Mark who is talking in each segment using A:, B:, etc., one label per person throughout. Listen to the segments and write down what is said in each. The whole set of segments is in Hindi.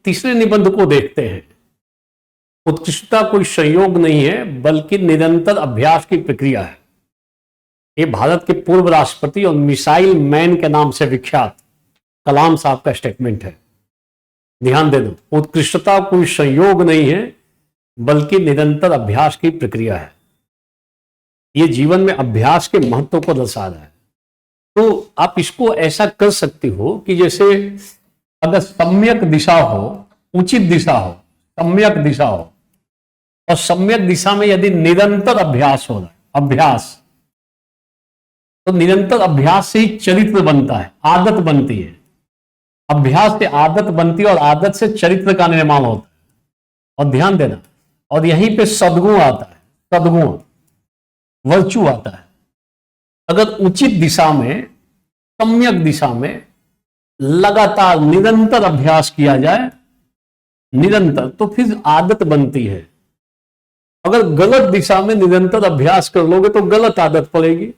A: तीसरे निबंध को देखते हैं। उत्कृष्टता कोई संयोग नहीं है बल्कि निरंतर अभ्यास की प्रक्रिया है। ये भारत के पूर्व राष्ट्रपति और मिसाइल मैन के नाम से विख्यात कलाम साहब का स्टेटमेंट है। ध्यान देना, उत्कृष्टता कोई संयोग नहीं है बल्कि निरंतर अभ्यास की प्रक्रिया है। ये जीवन में अभ्यास के महत्व को दर्शा रहा है। तो आप इसको ऐसा कर सकते हो कि जैसे अगर सम्यक दिशा हो, उचित दिशा हो, सम्यक दिशा हो, और सम्यक दिशा में यदि निरंतर अभ्यास हो रहा है, अभ्यास, तो निरंतर अभ्यास से ही चरित्र बनता है, आदत बनती है। अभ्यास से आदत बनती है और आदत से चरित्र का निर्माण होता है। और ध्यान देना, और यहीं पे सद्गुण आता है, सद्गुण, वर्चू आता है। अगर उचित दिशा में, सम्यक दिशा में लगातार निरंतर अभ्यास किया जाए, निरंतर, तो फिर आदत बनती है। अगर गलत दिशा में निरंतर अभ्यास कर लोगे तो गलत आदत पड़ेगी,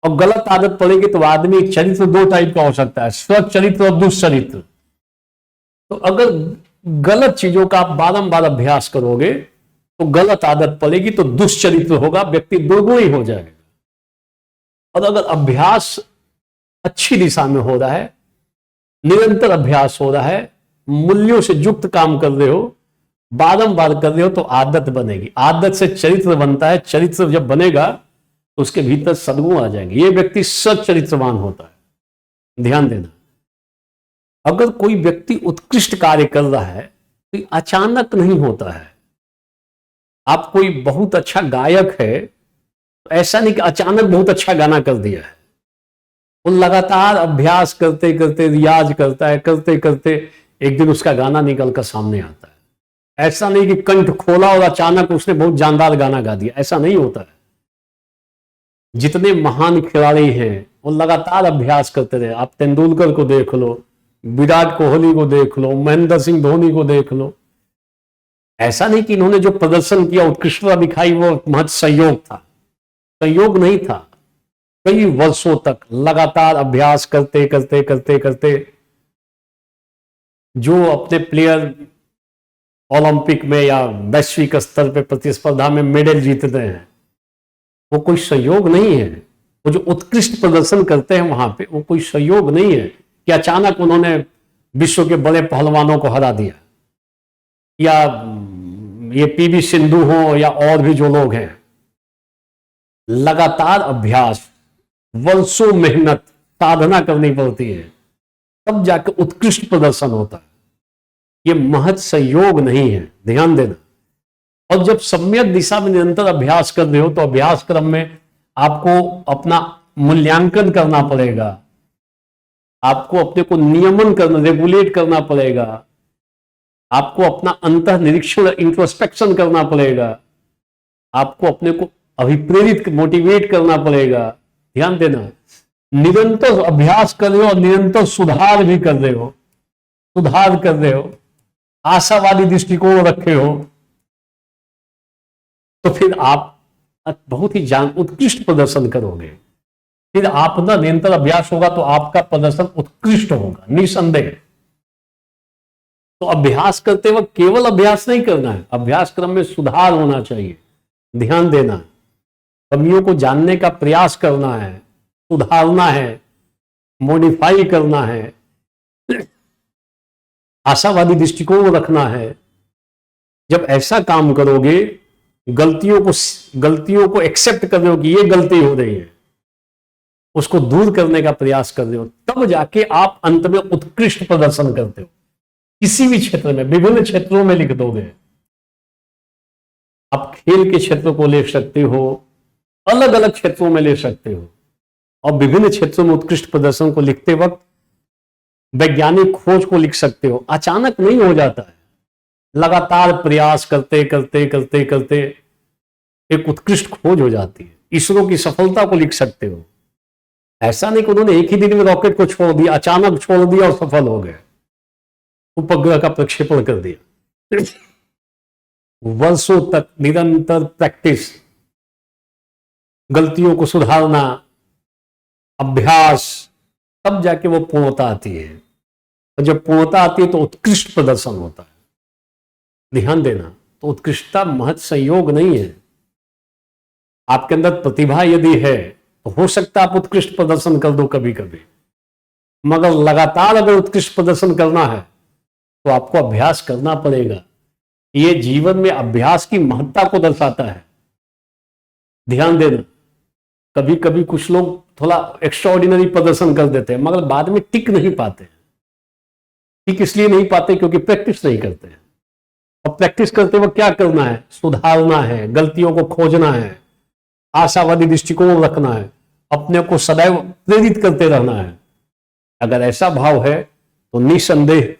A: और गलत आदत पड़ेगी तो आदमी चरित्र दो टाइप का हो सकता है, स्वचरित्र और दुष्चरित्र। तो अगर गलत चीजों का आप बारंबार अभ्यास करोगे तो गलत आदत पड़ेगी, तो दुष्चरित्र होगा, व्यक्ति दुर्गुणी हो जाएगा। और अगर अभ्यास अच्छी दिशा में हो रहा है, निरंतर अभ्यास हो रहा है, मूल्यों से युक्त काम कर रहे हो, बारंबार कर रहे हो, तो आदत बनेगी। आदत से चरित्र बनता है, चरित्र जब बनेगा तो उसके भीतर सद्गुण आ जाएंगे। ये व्यक्ति सच्चरित्रवान होता है। ध्यान देना, अगर कोई व्यक्ति उत्कृष्ट कार्य कर रहा है तो अचानक नहीं होता है। आप कोई बहुत अच्छा गायक है तो ऐसा नहीं कि अचानक बहुत अच्छा गाना कर दिया है। वो लगातार अभ्यास करते करते, रियाज करता है, करते करते एक दिन उसका गाना निकल कर सामने आता है। ऐसा नहीं कि कंठ खोला और अचानक उसने बहुत जानदार गाना गा दिया, ऐसा नहीं होता है। जितने महान खिलाड़ी हैं वो लगातार अभ्यास करते रहे। आप तेंदुलकर को देख लो, विराट कोहली को देख लो, महेंद्र सिंह धोनी को देख लो। ऐसा नहीं कि इन्होंने जो प्रदर्शन किया, उत्कृष्टता दिखाई, वो महज संयोग था, संयोग नहीं था। कई वर्षों तक लगातार अभ्यास करते करते करते करते जो अपने प्लेयर ओलंपिक में या वैश्विक स्तर पे प्रतिस्पर्धा में मेडल जीतते हैं, वो कोई संयोग नहीं है। वो जो उत्कृष्ट प्रदर्शन करते हैं वहां पे, वो कोई संयोग नहीं है कि अचानक उन्होंने विश्व के बड़े पहलवानों को हरा दिया, या ये पीवी सिंधु हो या और भी जो लोग हैं। लगातार अभ्यास, वर्षों मेहनत, साधना करनी पड़ती है, तब जाकर उत्कृष्ट प्रदर्शन होता है। ये महज संयोग नहीं है, ध्यान देना। और जब सम्यक दिशा में निरंतर अभ्यास कर रहे हो तो अभ्यास क्रम में आपको अपना मूल्यांकन करना पड़ेगा, आपको अपने को नियमन करना, रेगुलेट करना पड़ेगा, आपको अपना अंतः निरीक्षण, इंट्रोस्पेक्शन करना पड़ेगा, आपको अपने को अभिप्रेरित, मोटिवेट करना पड़ेगा। ध्यान देना, निरंतर अभ्यास कर रहे हो और निरंतर सुधार भी कर रहे हो, सुधार कर रहे हो, आशावादी दृष्टिकोण रखे हो, तो फिर आप बहुत ही उत्कृष्ट प्रदर्शन करोगे। फिर आप ना निरंतर अभ्यास होगा तो आपका प्रदर्शन उत्कृष्ट होगा, निसंदेह। तो अभ्यास करते वक्त केवल अभ्यास नहीं करना है, अभ्यास क्रम में सुधार होना चाहिए। ध्यान देना, कमियों को जानने का प्रयास करना है, सुधारना है, मॉडिफाई करना है, आशावादी दृष्टिकोण रखना है। जब ऐसा काम करोगे, गलतियों को एक्सेप्ट कर रहे हो कि ये गलती हो रही है, उसको दूर करने का प्रयास कर रहे हो, तब जाके आप अंत में उत्कृष्ट प्रदर्शन करते हो। किसी भी क्षेत्र में, विभिन्न क्षेत्रों में लिख दोगे। आप खेल के क्षेत्र को ले सकते हो, अलग अलग क्षेत्रों में ले सकते हो, और विभिन्न क्षेत्रों में उत्कृष्ट प्रदर्शन को लिखते वक्त वैज्ञानिक खोज को लिख सकते हो। अचानक नहीं हो जाता है, लगातार प्रयास करते करते करते करते एक उत्कृष्ट खोज हो जाती है। इसरो की सफलता को लिख सकते हो। ऐसा नहीं कि उन्होंने एक ही दिन में रॉकेट को छोड़ दिया, अचानक छोड़ दिया और सफल हो गए, उपग्रह का प्रक्षेपण कर दिया। वर्षों तक निरंतर प्रैक्टिस, गलतियों को सुधारना, अभ्यास, तब जाके वो पूर्णता आती है। और जब पूर्णता आती है तो उत्कृष्ट प्रदर्शन होता है। ध्यान देना, तो उत्कृष्टता महज संयोग नहीं है। आपके अंदर प्रतिभा यदि है तो हो सकता है आप उत्कृष्ट प्रदर्शन कर दो कभी कभी, मगर लगातार अगर उत्कृष्ट प्रदर्शन करना है तो आपको अभ्यास करना पड़ेगा। ये जीवन में अभ्यास की महत्ता को दर्शाता है। ध्यान देना, कभी कभी कुछ लोग थोड़ा एक्स्ट्राऑर्डिनरी प्रदर्शन कर देते हैं मगर बाद में टिक नहीं पाते। टिक इसलिए नहीं पाते क्योंकि प्रैक्टिस नहीं करते हैं। और प्रैक्टिस करते वक्त क्या करना है? सुधारना है, गलतियों को खोजना है, आशावादी दृष्टिकोण रखना है, अपने को सदैव प्रेरित करते रहना है। अगर ऐसा भाव है तो निसंदेह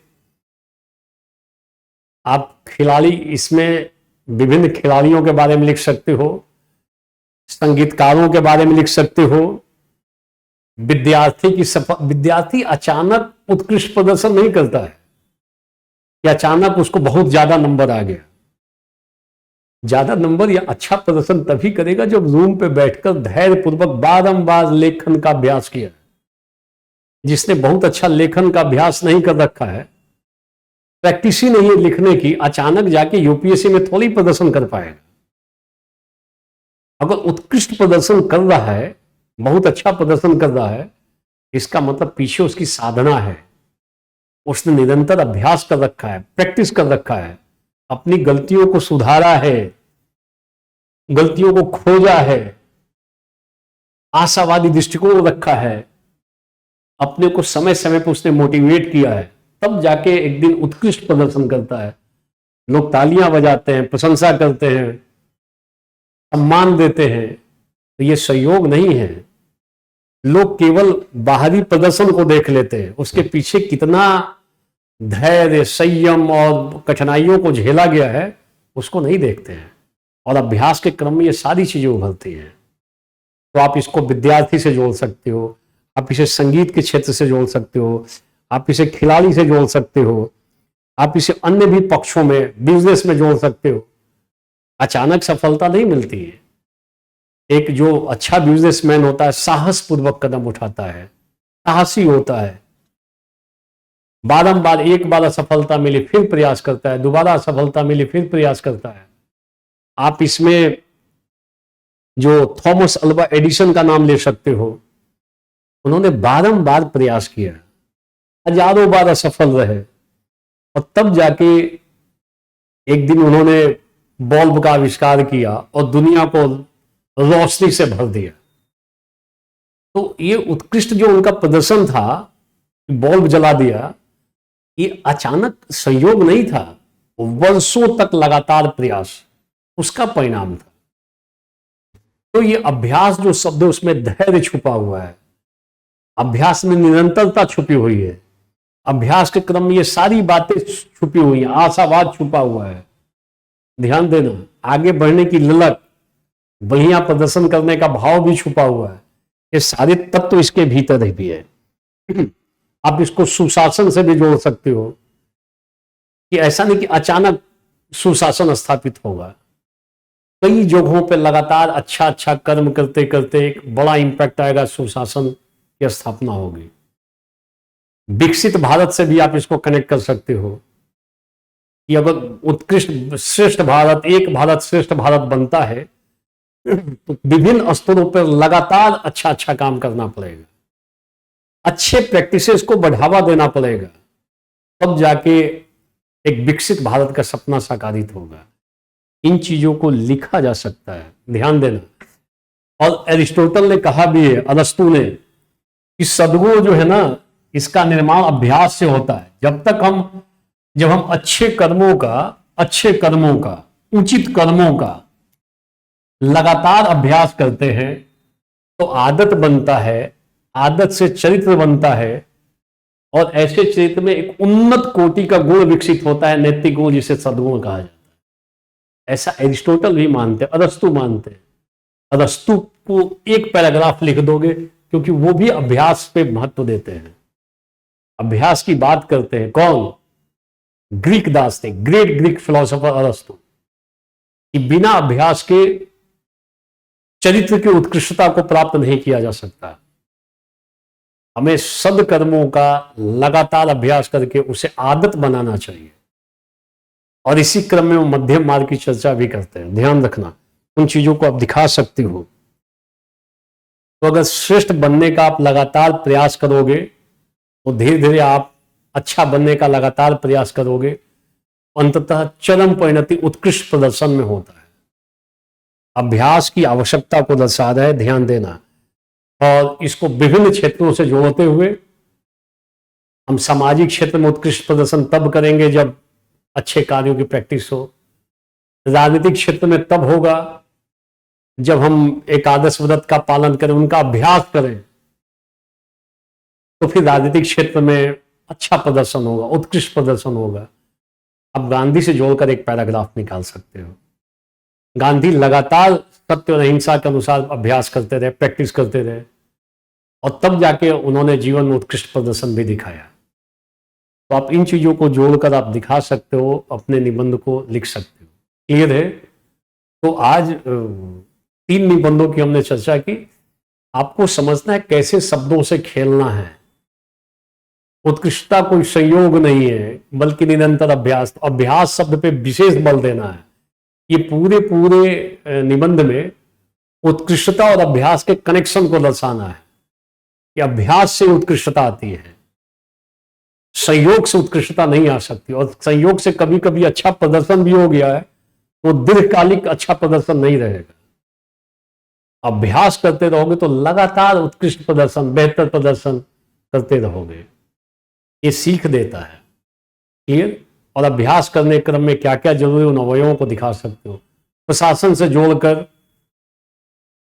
A: आप खिलाड़ी, इसमें विभिन्न खिलाड़ियों के बारे में लिख सकते हो, संगीतकारों के बारे में लिख सकते हो, विद्यार्थी अचानक उत्कृष्ट प्रदर्शन नहीं करता है कि अचानक उसको बहुत ज्यादा नंबर आ गया। ज्यादा नंबर या अच्छा प्रदर्शन तभी करेगा जब रूम पे बैठकर धैर्यपूर्वक बारंबार लेखन का अभ्यास किया। जिसने बहुत अच्छा लेखन का अभ्यास नहीं कर रखा है, प्रैक्टिस ही नहीं है लिखने की, अचानक जाके यूपीएससी में थोड़ी प्रदर्शन कर पाएगा। अगर उत्कृष्ट प्रदर्शन कर रहा है, बहुत अच्छा प्रदर्शन कर रहा है, इसका मतलब पीछे उसकी साधना है, उसने निरंतर अभ्यास कर रखा है, प्रैक्टिस कर रखा है, अपनी गलतियों को सुधारा है, गलतियों को खोजा है, आशावादी दृष्टिकोण रखा है, अपने को समय समय पर उसने मोटिवेट किया है, तब जाके एक दिन उत्कृष्ट प्रदर्शन करता है। लोग तालियां बजाते हैं, प्रशंसा करते हैं, सम्मान देते हैं। तो ये संयोग नहीं है। लोग केवल बाहरी प्रदर्शन को देख लेते हैं, उसके पीछे कितना धैर्य, संयम और कठिनाइयों को झेला गया है उसको नहीं देखते हैं। और अभ्यास के क्रम में ये सारी चीजें उभरती हैं। तो आप इसको विद्यार्थी से जोड़ सकते हो, आप इसे संगीत के क्षेत्र से जोड़ सकते हो, आप इसे खिलाड़ी से जोड़ सकते हो, आप इसे अन्य भी पक्षों में, बिजनेस में जोड़ सकते हो। अचानक सफलता नहीं मिलती है। एक जो अच्छा बिजनेसमैन होता है साहस पूर्वक कदम उठाता है, साहसी होता है, बारंबार, एक बार असफलता मिली फिर प्रयास करता है, दोबारा असफलता मिली फिर प्रयास करता है। आप इसमें जो थॉमस अल्वा एडिसन का नाम ले सकते हो, उन्होंने बारंबार प्रयास किया, हजारों बार असफल रहे और तब जाके एक दिन उन्होंने बल्ब का आविष्कार किया और दुनिया को रोशनी से भर दिया। तो ये उत्कृष्ट जो उनका प्रदर्शन था, बल्ब जला दिया, ये अचानक संयोग नहीं था, वर्षों तक लगातार प्रयास उसका परिणाम था। तो ये अभ्यास जो शब्द है उसमें धैर्य छुपा हुआ है, अभ्यास में निरंतरता छुपी हुई है, अभ्यास के क्रम में ये सारी बातें छुपी हुई हैं, आशावाद छुपा हुआ है। ध्यान देना, आगे बढ़ने की ललक, बढ़िया प्रदर्शन करने का भाव भी छुपा हुआ है। ये सारे तत्व तो इसके भीतर ही भी है। आप इसको सुशासन से भी जोड़ सकते हो कि ऐसा नहीं कि अचानक सुशासन स्थापित होगा। कई जगहों पे लगातार अच्छा अच्छा कर्म करते करते एक बड़ा इंपैक्ट आएगा, सुशासन की स्थापना होगी। विकसित भारत से भी आप इसको कनेक्ट कर सकते हो कि अगर उत्कृष्ट श्रेष्ठ भारत, एक भारत श्रेष्ठ भारत बनता है तो विभिन्न स्तरों पर लगातार अच्छा अच्छा काम करना पड़ेगा, अच्छे प्रैक्टिसेस को बढ़ावा देना पड़ेगा, तब जाके एक विकसित भारत का सपना साकारित होगा। इन चीजों को लिखा जा सकता है, ध्यान देना। और एरिस्टोटल ने कहा भी है, अरस्तु ने, कि सद्गुण जो है ना, इसका निर्माण अभ्यास से होता है। जब हम अच्छे कर्मों का, उचित कर्मों का लगातार अभ्यास करते हैं तो आदत बनता है, आदत से चरित्र बनता है और ऐसे चरित्र में एक उन्नत कोटि का गुण विकसित होता है, नैतिक गुण, जिसे सद्गुण कहा जाता है। ऐसा एरिस्टोटल भी मानते हैं, अरस्तु मानते हैं। अरस्तु को एक पैराग्राफ लिख दोगे, क्योंकि वो भी अभ्यास पे महत्व देते हैं, अभ्यास की बात करते हैं। कौन? ग्रीक दास थे, ग्रेट ग्रीक फिलोसोफर अरस्तु, कि बिना अभ्यास के चरित्र की उत्कृष्टता को प्राप्त नहीं किया जा सकता। हमें सद्कर्मों का लगातार अभ्यास करके उसे आदत बनाना चाहिए। और इसी क्रम में वो मध्यम मार्ग की चर्चा भी करते हैं। ध्यान रखना, उन चीजों को आप दिखा सकते हो। तो अगर श्रेष्ठ बनने का आप लगातार प्रयास करोगे तो धीरे धीरे आप अच्छा बनने का लगातार प्रयास करोगे, अंततः चरम परिणति उत्कृष्ट प्रदर्शन में होता है। अभ्यास की आवश्यकता को दर्शा रहा है, ध्यान देना। और इसको विभिन्न क्षेत्रों से जोड़ते हुए हम सामाजिक क्षेत्र में उत्कृष्ट प्रदर्शन तब करेंगे जब अच्छे कार्यों की प्रैक्टिस हो। राजनीतिक क्षेत्र में तब होगा जब हम एकादश व्रत का पालन करें, उनका अभ्यास करें, तो फिर राजनीतिक क्षेत्र में अच्छा प्रदर्शन होगा, उत्कृष्ट प्रदर्शन होगा। अब गांधी से जोड़कर एक पैराग्राफ निकाल सकते हो। गांधी लगातार सत्य और अहिंसा के अनुसार अभ्यास करते रहे, प्रैक्टिस करते रहे, और तब जाके उन्होंने जीवन में उत्कृष्ट प्रदर्शन भी दिखाया। तो आप इन चीजों को जोड़कर आप दिखा सकते हो, अपने निबंध को लिख सकते हो। क्लियर है? तो आज 3 निबंधों की हमने चर्चा की। आपको समझना है कैसे शब्दों से खेलना है। उत्कृष्टता कोई संयोग नहीं है, बल्कि निरंतर अभ्यास। अभ्यास शब्द पे विशेष बल देना है। ये पूरे निबंध में उत्कृष्टता और अभ्यास के कनेक्शन को दर्शाना है कि अभ्यास से उत्कृष्टता आती है, संयोग से उत्कृष्टता नहीं आ सकती। और संयोग से कभी कभी अच्छा प्रदर्शन भी हो गया है तो दीर्घकालिक अच्छा प्रदर्शन नहीं रहेगा। अभ्यास करते रहोगे तो लगातार उत्कृष्ट प्रदर्शन, बेहतर प्रदर्शन करते रहोगे। ये सीख देता है। क्लियर? और अभ्यास करने क्रम में क्या क्या जरूरी उन अवयवों को दिखा सकते हो। प्रशासन से जोड़कर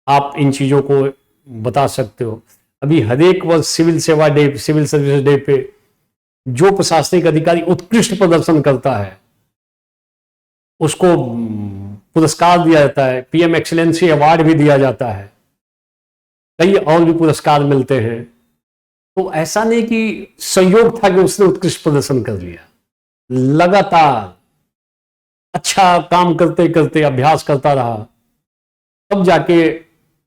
A: आप इन चीजों को बता सकते हो। अभी हर एक वर्ष सिविल सेवा डे, सिविल सर्विस डे पे जो प्रशासनिक अधिकारी उत्कृष्ट प्रदर्शन करता है उसको पुरस्कार दिया जाता है। पीएम एक्सीलेंसी अवार्ड भी दिया जाता है, कई और भी पुरस्कार मिलते हैं। तो ऐसा नहीं कि संयोग था कि उसने उत्कृष्ट प्रदर्शन कर लिया। लगातार अच्छा काम करते करते अभ्यास करता रहा, तब जाके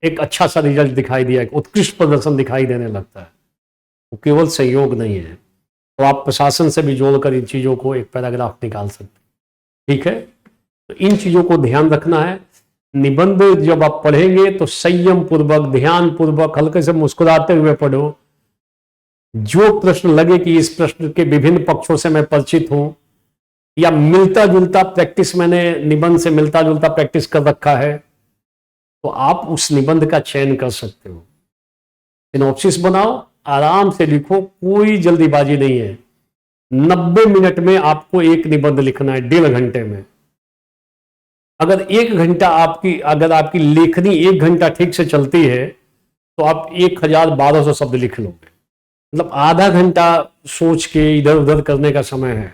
A: एक अच्छा सा रिजल्ट दिखाई दिया, एक उत्कृष्ट प्रदर्शन दिखाई देने लगता है। वो केवल संयोग नहीं है। तो आप प्रशासन से भी जोड़कर इन चीजों को एक पैराग्राफ निकाल सकते हैं। ठीक है? तो इन चीजों को ध्यान रखना है। निबंध जब आप पढ़ेंगे तो संयम पूर्वक, ध्यान पूर्वक, हल्के से मुस्कुराते हुए पढ़ो। जो प्रश्न लगे कि इस प्रश्न के विभिन्न पक्षों से मैं परिचित हूं, या मिलता जुलता प्रैक्टिस, मैंने निबंध से मिलता जुलता प्रैक्टिस कर रखा है, तो आप उस निबंध का चयन कर सकते हो। सिनॉप्सिस बनाओ, आराम से लिखो, कोई जल्दीबाजी नहीं है। 90 मिनट में आपको एक निबंध लिखना है, 1.5 घंटे में। अगर 1 घंटा अगर आपकी लेखनी 1 घंटा ठीक से चलती है तो आप 1200 शब्द लिख लोगे। मतलब आधा घंटा सोच के इधर उधर करने का समय है,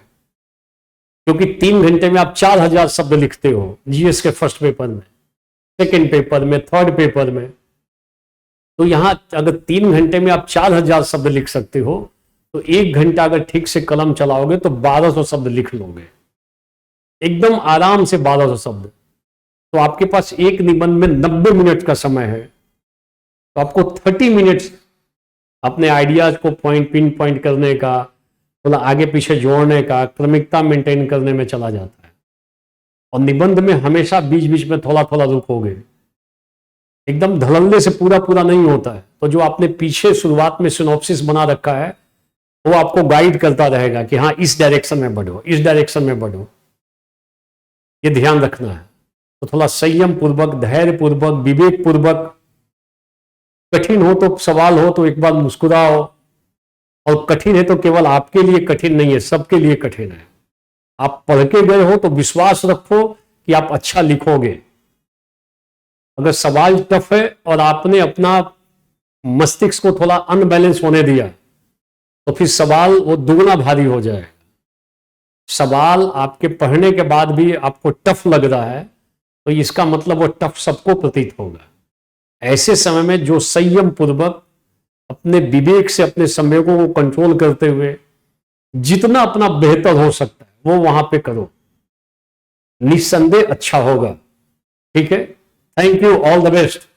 A: क्योंकि 3 घंटे में आप 4000 शब्द लिखते हो। जीएस के फर्स्ट पेपर में, सेकेंड पेपर में, थर्ड पेपर में। तो यहां अगर 3 घंटे में आप 4000 शब्द लिख सकते हो, तो 1 घंटा अगर ठीक से कलम चलाओगे तो 1200 शब्द लिख लोगे, एकदम आराम से 1200 शब्द। तो आपके पास एक निबंध में 90 मिनट का समय है, तो आपको 30 मिनट्स अपने आइडियाज को पिन पॉइंट करने का, थोड़ा आगे पीछे जोड़ने का, क्रमिकता मेंटेन करने में चला जाता है। और निबंध में हमेशा बीच बीच में थोड़ा थोड़ा रुकोगे, एकदम धड़ल्ले से पूरा पूरा नहीं होता है। तो जो आपने पीछे शुरुआत में सिनॉप्सिस बना रखा है वो आपको गाइड करता रहेगा कि हाँ इस डायरेक्शन में बढ़ो, इस डायरेक्शन में बढ़ो। ये ध्यान रखना है। तो थोड़ा संयम पूर्वक, धैर्य पूर्वक, विवेक पूर्वक, कठिन हो तो सवाल हो तो एक बार मुस्कुराओ, और कठिन है तो केवल आपके लिए कठिन नहीं है, सबके लिए कठिन है। आप पढ़ के गए हो तो विश्वास रखो कि आप अच्छा लिखोगे। अगर सवाल टफ है और आपने अपना मस्तिष्क को थोड़ा अनबैलेंस होने दिया तो फिर सवाल वो दुगना भारी हो जाए। सवाल आपके पढ़ने के बाद भी आपको टफ लग रहा है तो इसका मतलब वो टफ सबको प्रतीत होगा। ऐसे समय में जो संयम पूर्वक अपने विवेक से अपने संवेगों को कंट्रोल करते हुए जितना अपना बेहतर हो सकता है वो वहां पे करो, निस्संदेह अच्छा होगा। ठीक है? Thank you, all the best.